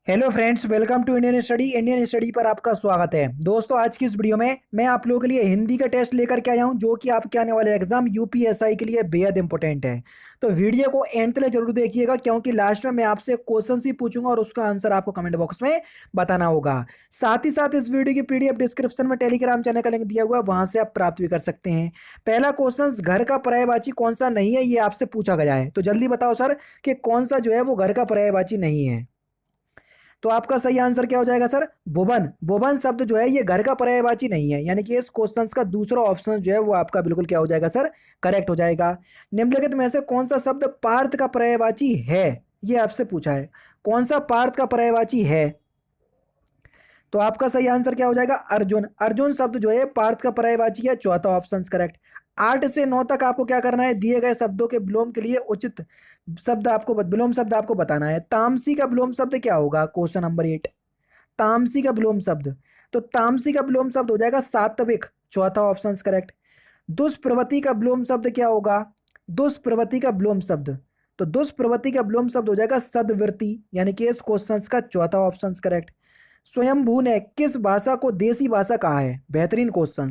Hello friends, welcome to Indian study पर आपका स्वागत है। दोस्तों, आज की इस वीडियो में मैं आप लोगों के लिए हिंदी का टेस्ट लेकर के आया हूं, जो कि आपके आने वाले एग्जाम यूपीएसआई के लिए बेहद इंपॉर्टेंट है। तो वीडियो को एंड तक जरूर देखिएगा, क्योंकि लास्ट में मैं आपसे क्वेश्चन ही पूछूंगा और उसका आंसर आपको कमेंट बॉक्स में बताना होगा। साथ ही साथ इस वीडियो की पीडीएफ डिस्क्रिप्शन में टेलीग्राम चैनल का लिंक दिया हुआ है, वहां से आप प्राप्त भी कर सकते हैं। पहला क्वेश्चन, घर का पर्यायवाची कौन सा नहीं है, ये आपसे पूछा गया है। तो जल्दी बताओ सर कि कौन सा जो है वो घर का पर्यायवाची नहीं है। तो आपका सही आंसर क्या हो जाएगा सर? भुवन। भुवन शब्द जो है ये घर का पर्यायवाची नहीं है, यानी कि इस क्वेश्चन का दूसरा ऑप्शन जो है वो आपका बिल्कुल क्या हो जाएगा सर? करेक्ट हो जाएगा। निम्नलिखित में से कौन सा शब्द पार्थ का पर्यायवाची है, ये आपसे पूछा है। कौन सा पार्थ का पर्यायवाची है? तो आपका सही आंसर क्या हो जाएगा? अर्जुन। अर्जुन शब्द जो है पार्थ का पर्यायवाची है, चौथा ऑप्शन करेक्ट। 8 से 9 तक आपको क्या करना है? दिए गए शब्दों के विलोम के लिए उचित शब्द आपको विलोम शब्द आपको बताना है। तामसी का विलोम शब्द क्या होगा? Question number 8। तामसी का विलोम शब्द, तो तामसी का विलोम शब्द हो जाएगा सात्विक, चौथा ऑप्शन करेक्ट। दुष्प्रवृत्ति का विलोम शब्द क्या होगा? दुष्प्रवृत्ति का विलोम शब्द, तो दुष्प्रवृत्ति का विलोम शब्द हो जाएगा सद्वृत्ति, यानी कि इस क्वेश्चन का चौथा ऑप्शन करेक्ट। स्वयंभू ने किस भाषा को देसी भाषा कहा है? बेहतरीन क्वेश्चन।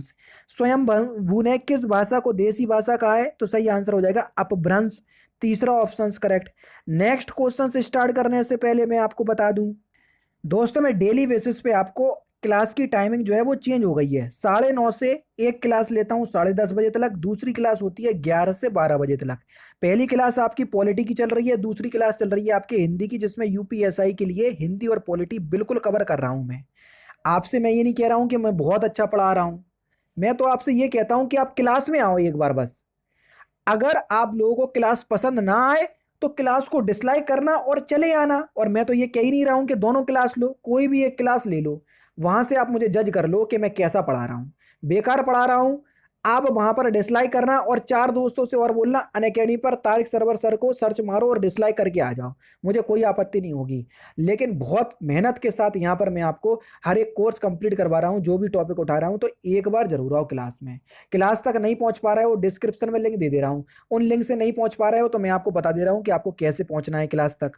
स्वयंभू ने किस भाषा को देसी भाषा कहा है? तो सही आंसर हो जाएगा अपभ्रंश, तीसरा ऑप्शन करेक्ट। नेक्स्ट क्वेश्चन से स्टार्ट करने से पहले मैं आपको बता दूं दोस्तों, मैं डेली बेसिस पे आपको क्लास की टाइमिंग जो है वो चेंज हो गई है। 9:30 से एक क्लास लेता हूँ 10:30 बजे तक, दूसरी क्लास होती है 11 से 12 बजे तक। पहली क्लास आपकी पॉलिटी की चल रही है, दूसरी क्लास चल रही है आपके हिंदी की, जिसमें यूपीएसआई के लिए हिंदी और पॉलिटी बिल्कुल कवर कर रहा हूँ मैं। आपसे मैं ये नहीं कह रहा हूँ कि मैं बहुत अच्छा पढ़ा रहा हूँ, मैं तो आपसे ये कहता हूँ कि आप क्लास में आओ एक बार बस। अगर आप लोगों को क्लास पसंद ना आए तो क्लास को डिसलाइक करना और चले आना। और मैं तो ये कह ही नहीं रहा हूं कि दोनों क्लास लो, कोई भी एक क्लास ले लो, वहां से आप मुझे जज कर लो कि मैं कैसा पढ़ा रहा हूं। बेकार पढ़ा रहा हूं, आप वहां पर डिसलाइक करना और चार दोस्तों से और बोलना अनअकैडमी पर तारिक सरवर सर को सर्च मारो और डिसलाइक करके आ जाओ, मुझे कोई आपत्ति नहीं होगी। लेकिन बहुत मेहनत के साथ यहां पर मैं आपको हर एक कोर्स कंप्लीट करवा रहा हूं, जो भी टॉपिक उठा रहा हूं। तो एक बार जरूर आओ क्लास में। क्लास तक नहीं पहुंच पा रहे हो, डिस्क्रिप्शन में लिंक दे दे रहा हूं, उन लिंक से नहीं पहुंच पा रहे हो तो मैं आपको बता दे रहा हूं कि आपको कैसे पहुंचना है क्लास तक।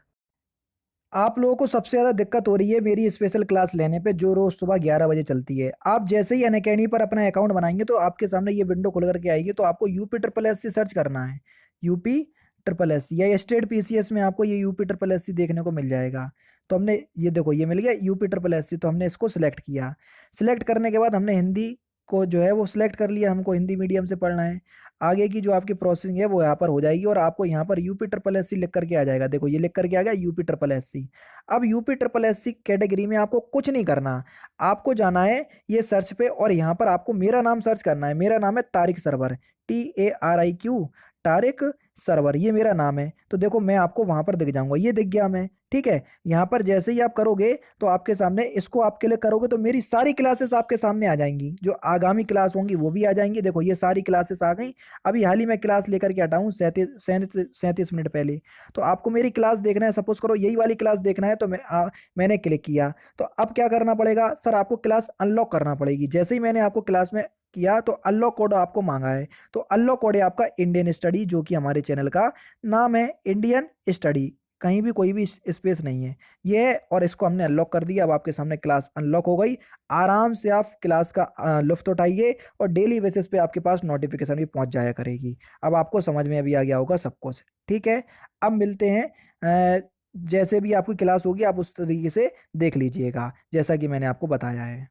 आप लोगों को सबसे ज़्यादा दिक्कत हो रही है मेरी स्पेशल क्लास लेने पे, जो रोज़ सुबह 11 बजे चलती है। आप जैसे ही अनअकैडमी पर अपना अकाउंट बनाएंगे तो आपके सामने ये विंडो खुल करके आएगी, तो आपको UP triple S C search करना है। यूपी ट्रिपल एस सी या स्टेट पीसीएस में आपको ये यूपी ट्रिपल एस सी देखने को मिल जाएगा। तो हमने ये देखो, ये मिल गया यूपी ट्रिपल एस सी, तो हमने इसको सिलेक्ट किया। सिलेक्ट करने के बाद हमने हिंदी को जो है वो सिलेक्ट कर लिया, हमको हिंदी मीडियम से पढ़ना है। आगे की जो आपकी प्रोसेसिंग है वो यहाँ पर हो जाएगी और आपको यहाँ पर यूपी ट्रिपल एस सी लिख करके आ जाएगा। देखो ये लिख करके आ गया यूपी ट्रिपल एस सी। अब UP triple S C category में आपको कुछ नहीं करना, आपको जाना है ये सर्च पे और यहाँ पर आपको मेरा नाम सर्च करना है। मेरा नाम है तारिक सरवर, TARIQ, तारिक सरवर, ये मेरा नाम है। तो देखो मैं आपको वहां पर दिख जाऊंगा, ये दिख गया मैं, ठीक है। यहाँ पर जैसे ही आप करोगे तो आपके सामने इसको आप क्लिक करोगे तो मेरी सारी क्लासेस आपके सामने आ जाएंगी, जो आगामी क्लास होंगी वो भी आ जाएंगी। देखो ये सारी क्लासेस आ गई। अभी हाल ही में क्लास लेकर के हटा हूँ 37 मिनट पहले। तो आपको मेरी क्लास देखना है, सपोज करो यही वाली क्लास देखना है, तो मैंने क्लिक किया। तो अब क्या करना पड़ेगा सर? आपको क्लास अनलॉक करना पड़ेगी। जैसे ही मैंने आपको क्लास में किया तो अनलॉक कोड आपको मांगा है। तो अनलॉक कोड है आपका इंडियन स्टडी, जो कि हमारे चैनल का नाम है इंडियन स्टडी, कहीं भी कोई भी स्पेस नहीं है ये है। और इसको हमने अनलॉक कर दिया। अब आपके सामने क्लास अनलॉक हो गई। आराम से आप क्लास का लुफ्त उठाइए और डेली बेसिस पे आपके पास नोटिफिकेशन भी पहुंच जाया करेगी। अब आपको समझ में अभी आ गया होगा सब कुछ, ठीक है। अब मिलते हैं, जैसे भी आपकी क्लास होगी आप उस तरीके से देख लीजिएगा, जैसा कि मैंने आपको बताया है।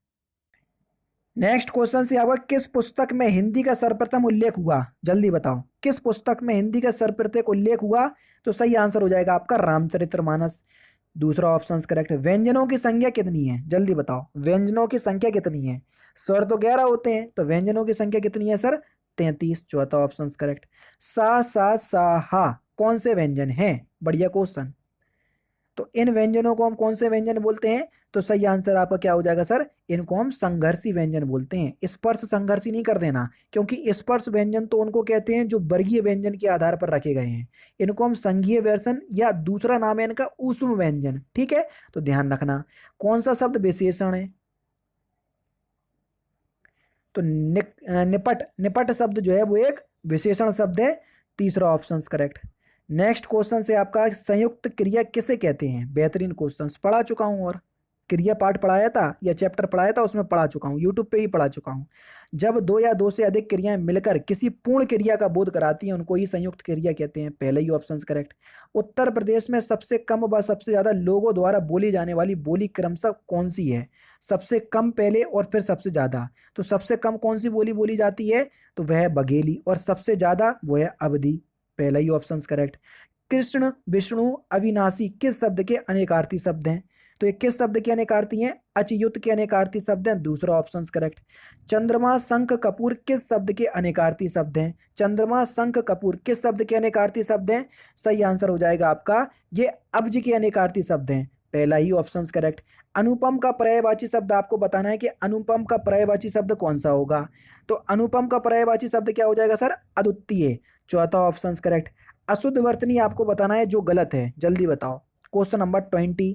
नेक्स्ट क्वेश्चन से आपका, किस पुस्तक में हिंदी का सर्वप्रथम उल्लेख हुआ? जल्दी बताओ, किस पुस्तक में हिंदी का सर्वप्रथम उल्लेख हुआ? तो सही आंसर हो जाएगा आपका रामचरितमानस, दूसरा ऑप्शन करेक्ट है। व्यंजनों की संख्या कितनी है? जल्दी बताओ, व्यंजनों की संख्या कितनी है? स्वर तो 11 होते हैं, तो व्यंजनों की संख्या कितनी है सर? 33, चौथा ऑप्शन करेक्ट। सा सा सा हा कौन से व्यंजन हैं? बढ़िया क्वेश्चन। तो इन व्यंजनों को हम कौन से व्यंजन बोलते हैं? तो सही आंसर आपका क्या हो जाएगा सर? इनको हम संघर्षी व्यंजन बोलते हैं। स्पर्श संघर्षी नहीं कर देना, क्योंकि स्पर्श व्यंजन तो उनको कहते हैं जो वर्गीय व्यंजन के आधार पर रखे गए हैं। इनको हम संघीय व्यंजन या दूसरा नाम है इनका ऊष्म व्यंजन, ठीक है। तो ध्यान रखना कौन सा शब्द विशेषण है। तो निपट, निपट शब्द जो है वो एक विशेषण शब्द है, तीसरा ऑप्शन करेक्ट। नेक्स्ट क्वेश्चन से आपका संयुक्त क्रिया किसे कहते हैं। बेहतरीन क्वेश्चंस पढ़ा चुका हूं, और क्रिया पाठ पढ़ाया था या चैप्टर पढ़ाया था उसमें पढ़ा चुका हूं, यूट्यूब पे ही पढ़ा चुका हूं। जब दो या दो से अधिक क्रियाएं मिलकर किसी पूर्ण क्रिया का बोध कराती हैं उनको ही संयुक्त क्रिया कहते हैं। पहले ही ऑप्शन करेक्ट। उत्तर प्रदेश में सबसे कम व सबसे ज्यादा लोगों द्वारा बोली जाने वाली बोली क्रमशः कौन सी है। सबसे कम पहले और फिर सबसे ज्यादा। तो सबसे कम कौन सी बोली बोली जाती है, तो वह है बघेली, और सबसे ज्यादा वो है अवधि। पहला ही ऑप्शन करेक्ट। कृष्ण, विष्णु, अविनाशी किस शब्द के अनेकार्थी शब्द हैं। तो ये किस शब्द के अनेकार्थी हैं, अच्युत के अनेकार्थी शब्द हैं। दूसरा ऑप्शन करेक्ट। चंद्रमा, शंख, कपूर किस शब्द के अनेकार्थी शब्द हैं। चंद्रमा, शंख, कपूर किस शब्द के अनेकार्थी शब्द हैं। सही आंसर हो जाएगा आपका ये अब्ज के अनेकार्थी शब्द हैं। पहला ही ऑप्शन करेक्ट। अनुपम का पर्यायवाची शब्द आपको बताना है कि अनुपम का पर्यायवाची शब्द कौन सा होगा। तो अनुपम का पर्यायवाची शब्द क्या हो जाएगा सर, अद्वितीय। चौथा ऑप्शन करेक्ट। अशुद्ध वर्तनी आपको बताना है जो गलत है, जल्दी बताओ। Question number 20।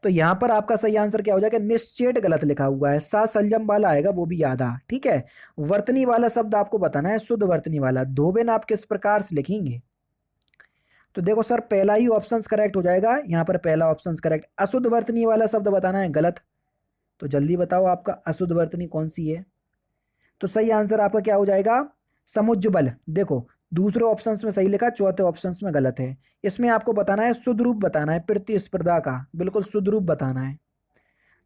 तो यहां पर आपका सही आंसर क्या हो जाएगा, निश्चेट गलत लिखा हुआ है, सा सलजम वाला आएगा वो भी याद आ, ठीक है। वर्तनी वाला शब्द आपको बताना है, शुद्ध वर्तनी वाला। धोबन आप किस प्रकार से लिखेंगे। तो देखो सर पहला ही ऑप्शन करेक्ट हो जाएगा, यहां पर पहला ऑप्शन करेक्ट। अशुद्ध वर्तनी वाला शब्द बताना है गलत। तो जल्दी बताओ आपका अशुद्ध वर्तनी कौन सी है। तो सही आंसर आपका क्या हो जाएगा, समुज्ज्वल। देखो दूसरे ऑप्शंस में सही लिखा, चौथे ऑप्शंस में गलत है। इसमें आपको बताना है शुद्ध रूप बताना है प्रतिस्पर्धा का, बिल्कुल शुद्ध रूप बताना है।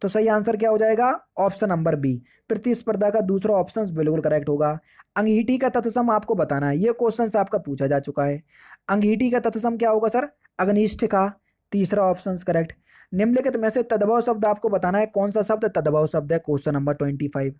तो सही आंसर क्या हो जाएगा, ऑप्शन नंबर बी, प्रतिस्पर्धा का दूसरा ऑप्शन बिल्कुल करेक्ट होगा। अंगीठी का तत्सम आपको बताना है, ये क्वेश्चन आपका पूछा जा चुका है। अंगीठी का तत्सम क्या होगा सर, अग्निष्ठ का। तीसरा ऑप्शन करेक्ट। निम्नलिखित में से तद्भव शब्द आपको बताना है, कौन सा शब्द तद्भव शब्द है, क्वेश्चन नंबर 25।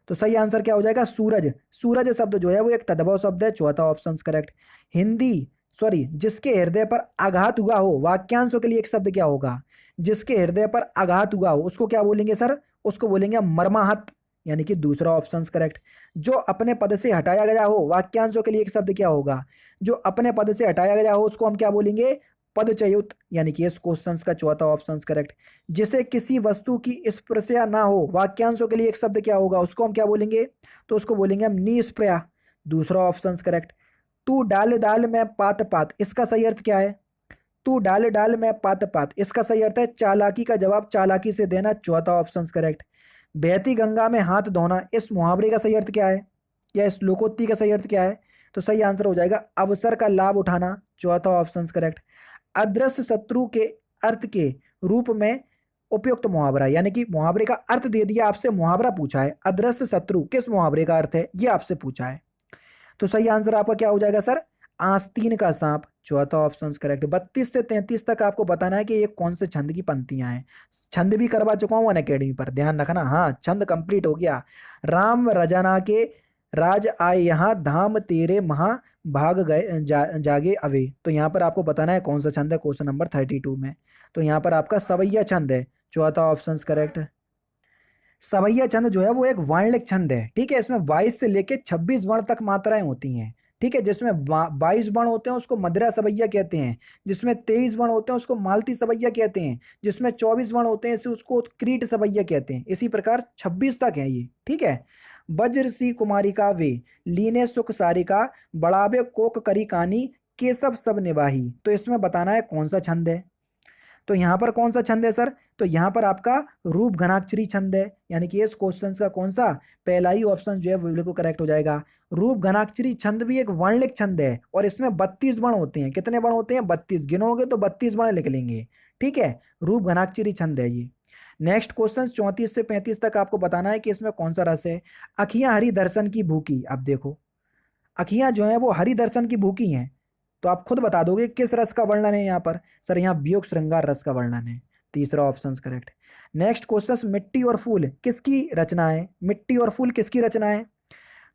तो सही आंसर क्या हो जाएगा, सूरज। सूरज शब्द जो है वो एक तद्भव शब्द है, चौथा ऑप्शन करेक्ट। हिंदी सॉरी जिसके हृदय पर आघात हुआ हो, वाक्यांशों के लिए एक शब्द क्या होगा, जिसके हृदय पर आघात हुआ हो उसको क्या बोलेंगे सर, उसको बोलेंगे मर्माहत, यानी कि दूसरा ऑप्शन करेक्ट। जो अपने पद से हटाया गया हो, वाक्यांशों के लिए एक शब्द क्या होगा, जो अपने पद से हटाया गया हो उसको हम क्या बोलेंगे, पदच्युत, यानी कि इस क्वेश्चन का चौथा ऑप्शन करेक्ट। जिसे किसी वस्तु की स्पर्शा ना हो, वाक्यांशों के लिए एक शब्द क्या होगा, उसको हम क्या बोलेंगे, तो उसको बोलेंगे हम निष्प्रया। दूसरा ऑप्शन करेक्ट। तू डाल डाल मैं पात पात, इसका सही अर्थ क्या है, तू डाल डाल मैं पात पात, इसका सही अर्थ है चालाकी का जवाब चालाकी से देना, चौथा ऑप्शन करेक्ट। बहती गंगा में हाथ धोना, इस मुहावरे का सही अर्थ क्या है, या इस लोकोक्ति का सही अर्थ क्या है। तो सही आंसर हो जाएगा अवसर का लाभ उठाना, चौथा ऑप्शन करेक्ट। अदृश्य शत्रु के अर्थ के रूप में उपयुक्त मुहावरा, यानी कि मुहावरे का अर्थ दे दिया, आपसे मुहावरा पूछा है, अदृश्य शत्रु किस मुहावरे का अर्थ है ये आपसे पूछा है। तो सही आंसर आपका क्या हो जाएगा सर, आस्तीन का सांप, चौथा ऑप्शन करेक्ट। 32 से 33 तक आपको बताना है कि ये कौन से छंद की पंक्तियां हैं। छंद भी करवा चुका हूं अनअकैडमी पर, ध्यान रखना। हाँ छंद कंप्लीट हो गया। राम रजना के राज आए यहाँ, धाम तेरे महा भाग गए जागे अवे। तो यहाँ पर आपको बताना है कौन सा छंद है, क्वेश्चन नंबर 32 में। तो यहाँ पर आपका सवैया छंद है, चौथा ऑप्शन करेक्ट। सवैया छंद जो है वो एक वर्णलिक छंद है, ठीक है। इसमें 22 से लेके 26 वर्ण तक मात्राएं होती हैं, ठीक है। जिसमें 22 वर्ण होते हैं उसको मदिरा सवैया कहते हैं, जिसमें 23 वर्ण होते हैं उसको मालती सवैया कहते हैं, जिसमें 24 वर्ण होते हैं इसे उसको क्रीट सवैया कहते हैं। इसी प्रकार 26 तक है ये, ठीक है। वज्र सी कुमारी का वे, लीने सुख सारिका, बढ़ावे कोक करी कानी, केशव सब निवाही। तो इसमें बताना है कौन सा छंद है। तो यहाँ पर कौन सा छंद है सर, तो यहाँ पर आपका रूप घनाक्षरी छंद है, यानी कि इस क्वेश्चन का कौन सा, पहला ही ऑप्शन जो है वो बिल्कुल करेक्ट हो जाएगा। रूप घनाक्षरी छंद भी एक वर्णलिक छंद है और इसमें 32 वर्ण होते हैं। कितने वर्ण होते हैं, 32, गिनोगे तो 32 वर्ण लिख लेंगे, ठीक है। रूप घनाक्षरी छंद है ये। नेक्स्ट क्वेश्चन 34 से 35 तक आपको बताना है कि इसमें कौन सा रस है। अखियां हरि दर्शन की भूखी, अब देखो अखियां जो है वो हरि दर्शन की भूखी हैं, तो आप खुद बता दोगे किस रस का वर्णन है यहाँ पर, सर यहाँ वियोग श्रृंगार रस का वर्णन है, तीसरा ऑप्शन करेक्ट। नेक्स्ट क्वेश्चन मिट्टी और फूल किसकी रचना है, मिट्टी और फूल किसकी रचना है।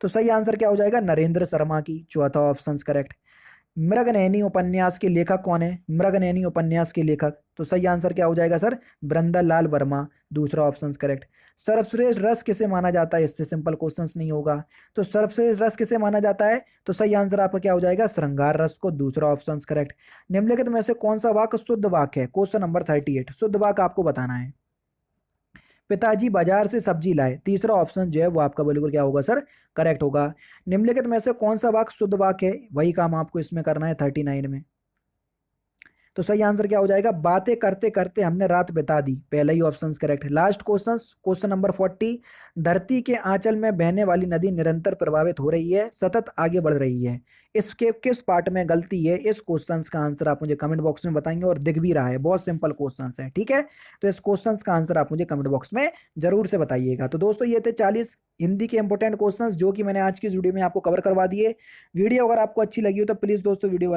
तो सही आंसर क्या हो जाएगा, नरेंद्र शर्मा की, चौथा ऑप्शन करेक्ट। मृगनयनी उपन्यास के लेखक कौन है, मृगनयनी उपन्यास के लेखक, तो सही आंसर क्या हो जाएगा सर, बृंदालाल वर्मा, दूसरा ऑप्शन करेक्ट। सर्वश्रेष्ठ रस किसे माना जाता है, इससे सिंपल क्वेश्चंस नहीं होगा। तो सर्वश्रेष्ठ रस किसे माना जाता है, तो सही आंसर आपका क्या हो जाएगा, श्रृंगार रस को, दूसरा ऑप्शन करेक्ट। निम्नलिखित में से कौन सा वाक्य शुद्ध वाक्य है, क्वेश्चन नंबर 38, शुद्ध वाक्य आपको बताना है। पिताजी बाजार से सब्जी लाए। तीसरा ऑप्शन जो है वो आपका बिल्कुल क्या होगा सर, करेक्ट होगा। निम्नलिखित में से कौन सा वाक्य शुद्ध वाक्य है, वही काम आपको इसमें करना है 39 में। तो सही आंसर क्या हो जाएगा, बातें करते करते हमने रात बिता दी, पहला ही ऑप्शन करेक्ट है। लास्ट क्वेश्चन, क्वेश्चन नंबर 40, धरती के आंचल में बहने वाली नदी निरंतर प्रभावित हो रही है, सतत आगे बढ़ रही है, इसके किस पार्ट में गलती है? इस क्वेश्चन का आंसर आप मुझे कमेंट बॉक्स में बताएंगे, और दिख भी रहा है, बहुत सिंपल क्वेश्चन है, ठीक है। तो इस क्वेश्चन का आंसर आप मुझे कमेंट बॉक्स में जरूर से बताइएगा। तो दोस्तों ये थे 40 हिंदी के इंपॉर्टेंट क्वेश्चंस जो कि मैंने आज की इस वीडियो में आपको कवर करवा दिए। वीडियो अगर आपको अच्छी लगी हो तो प्लीज दोस्तों वीडियो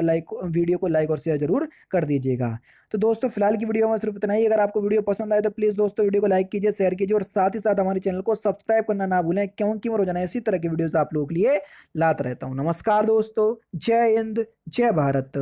को लाइक और शेयर जरूर कर दीजिएगा। तो दोस्तों फिलहाल की वीडियो में सिर्फ इतना ही। अगर आपको वीडियो पसंद आए तो प्लीज दोस्तों वीडियो को लाइक कीजिए, शेयर कीजिए, और साथ ही साथ हमारे चैनल को सब्सक्राइब करना ना भूलें, क्योंकि मैं रोजाना इसी तरह की वीडियोस आप लोगों के लिए लाता रहता हूं। नमस्कार दोस्तों, जय हिंद, जय भारत।